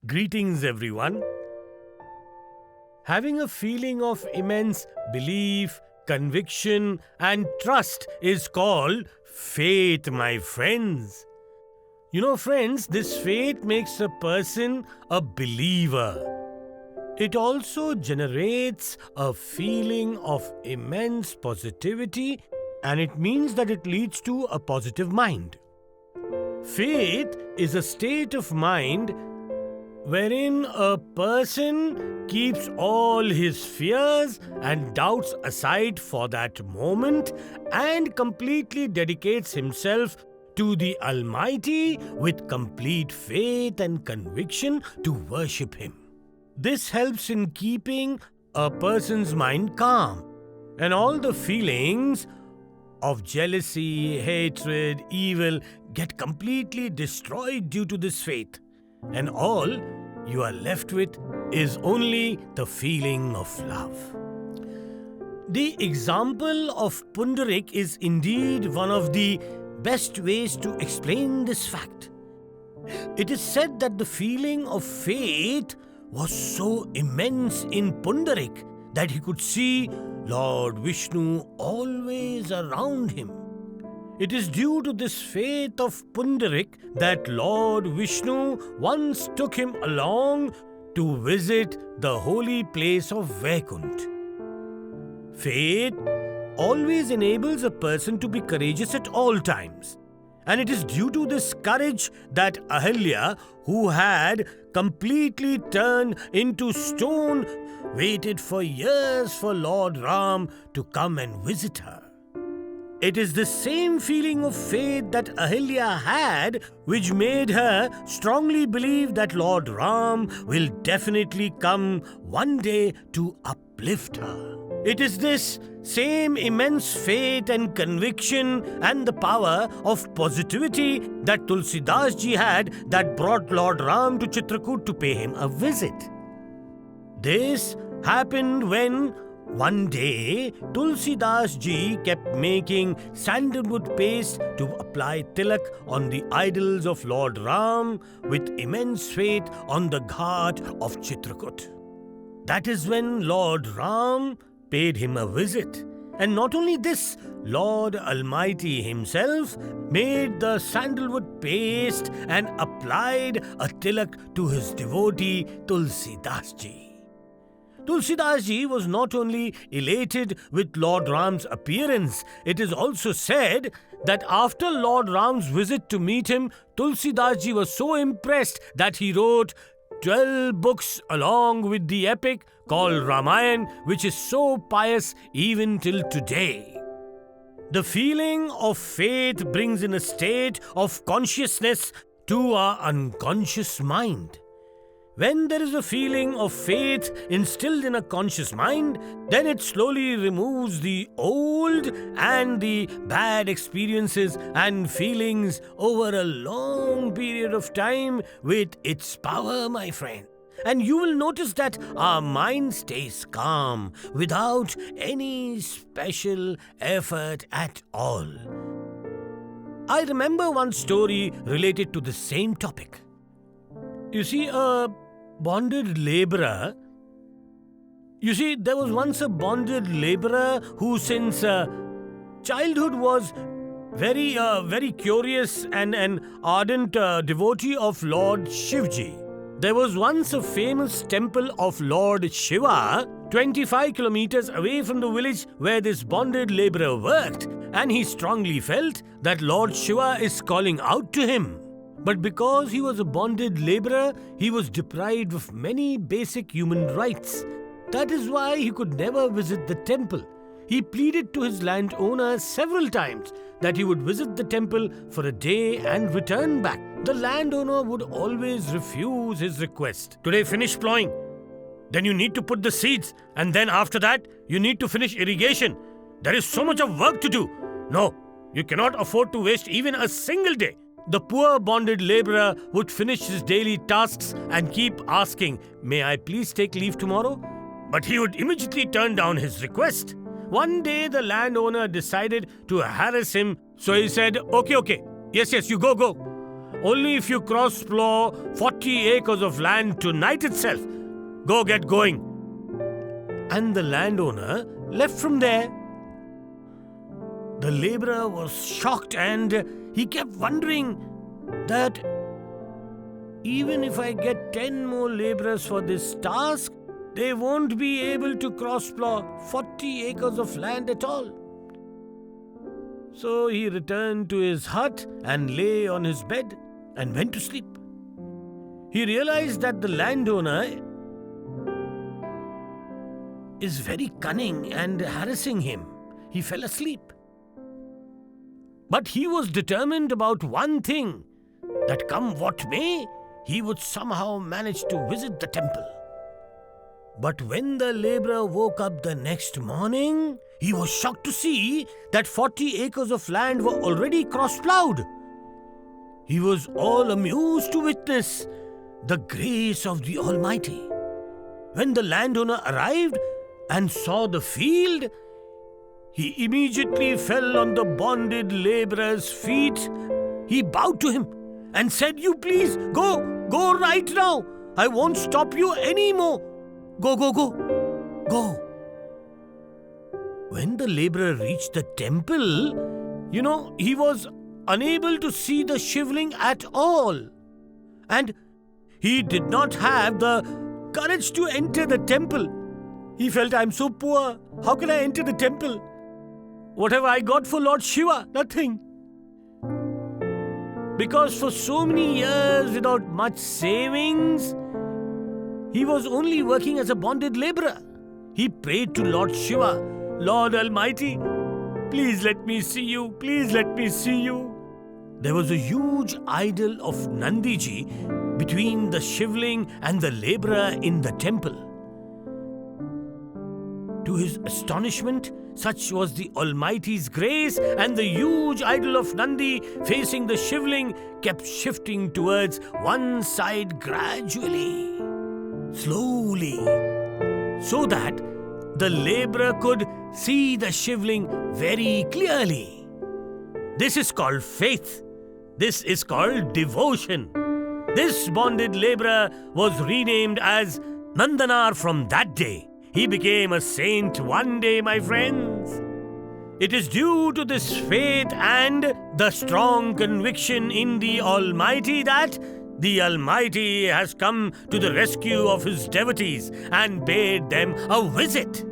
Greetings, everyone. Having a feeling of immense belief, conviction, and trust is called faith, my friends. You know, friends, this faith makes a person a believer. It also generates a feeling of immense positivity, and it means that it leads to a positive mind. Faith is a state of mind wherein a person keeps all his fears and doubts aside for that moment and completely dedicates himself to the Almighty with complete faith and conviction to worship Him. This helps in keeping a person's mind calm, and all the feelings of jealousy, hatred, evil get completely destroyed due to this faith. And all you are left with is only the feeling of love. The example of Pundarik is indeed one of the best ways to explain this fact. It is said that the feeling of faith was so immense in Pundarik that he could see Lord Vishnu always around him. It is due to this faith of Pundarik that Lord Vishnu once took him along to visit the holy place of Vaikuntha. Faith always enables a person to be courageous at all times. And it is due to this courage that Ahalya, who had completely turned into stone, waited for years for Lord Ram to come and visit her. It is the same feeling of faith that Ahalya had which made her strongly believe that Lord Ram will definitely come one day to uplift her. It is this same immense faith and conviction and the power of positivity that Tulsidasji had that brought Lord Ram to Chitrakoot to pay him a visit. This happened when one day Tulsidasji kept making sandalwood paste to apply tilak on the idols of Lord Ram with immense faith on the ghat of Chitrakoot. That is when Lord Ram paid him a visit. And not only this, Lord Almighty himself made the sandalwood paste and applied a tilak to his devotee Tulsidasji. Tulsidasji was not only elated with Lord Ram's appearance, it is also said that after Lord Ram's visit to meet him, Tulsidasji was so impressed that he wrote 12 books along with the epic called Ramayana, which is so pious even till today. The feeling of faith brings in a state of consciousness to our unconscious mind. When there is a feeling of faith instilled in a conscious mind, then it slowly removes the old and the bad experiences and feelings over a long period of time with its power, my friend. And you will notice that our mind stays calm without any special effort at all. I remember one story related to the same topic. You see, a bonded labourer. There was once a bonded labourer who since childhood was very curious and an ardent devotee of Lord Shivji. There was once a famous temple of Lord Shiva 25 kilometers away from the village where this bonded labourer worked, and he strongly felt that Lord Shiva is calling out to him. But because he was a bonded labourer, he was deprived of many basic human rights. That is why he could never visit the temple. He pleaded to his landowner several times that he would visit the temple for a day and return back. The landowner would always refuse his request. Today finish plowing. Then you need to put the seeds, and then after that you need to finish irrigation. There is so much of work to do. No, you cannot afford to waste even a single day. The poor bonded labourer would finish his daily tasks and keep asking, "May I please take leave tomorrow?" But he would immediately turn down his request. One day the landowner decided to harass him, so he said, Okay, yes, you go. only if you cross-plow 40 acres of land tonight itself. Go get going." And the landowner left from there. The laborer was shocked and he kept wondering that even if I get 10 more laborers for this task, they won't be able to cross-plow 40 acres of land at all. So he returned to his hut and lay on his bed and went to sleep. He realized that the landowner is very cunning and harassing him. He fell asleep. But he was determined about one thing, that come what may, he would somehow manage to visit the temple. But when the laborer woke up the next morning, he was shocked to see that 40 acres of land were already cross-plowed. He was all amused to witness the grace of the Almighty. When the landowner arrived and saw the field, he immediately fell on the bonded laborer's feet. He bowed to him and said, "You please go right now. I won't stop you anymore. Go. When the laborer reached the temple, he was unable to see the shivling at all. And he did not have the courage to enter the temple. He felt, "I'm so poor. How can I enter the temple? What have I got for Lord Shiva? Nothing." Because for so many years without much savings, he was only working as a bonded laborer. He prayed to Lord Shiva, "Lord Almighty, please let me see you. Please let me see you." There was a huge idol of Nandiji between the shivling and the laborer in the temple. To his astonishment, such was the Almighty's grace, and the huge idol of Nandi facing the shivling kept shifting towards one side gradually, slowly, so that the laborer could see the shivling very clearly. This is called faith. This is called devotion. This bonded laborer was renamed as Nandanar from that day. He became a saint one day, my friends. It is due to this faith and the strong conviction in the Almighty that the Almighty has come to the rescue of His devotees and paid them a visit.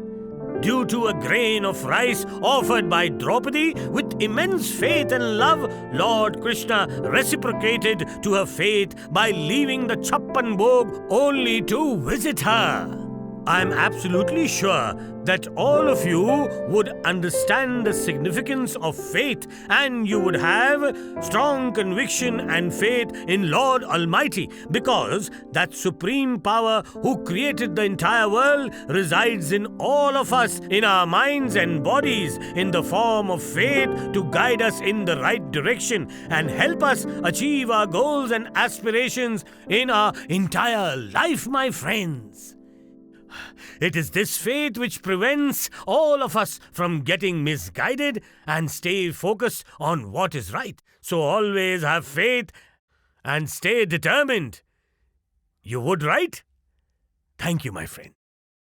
Due to a grain of rice offered by Draupadi, with immense faith and love, Lord Krishna reciprocated to her faith by leaving the Chappan Bhog only to visit her. I am absolutely sure that all of you would understand the significance of faith, and you would have strong conviction and faith in Lord Almighty, because that supreme power who created the entire world resides in all of us, in our minds and bodies, in the form of faith to guide us in the right direction and help us achieve our goals and aspirations in our entire life, my friends. It is this faith which prevents all of us from getting misguided and stay focused on what is right. So always have faith and stay determined. You would, right? Thank you, my friend.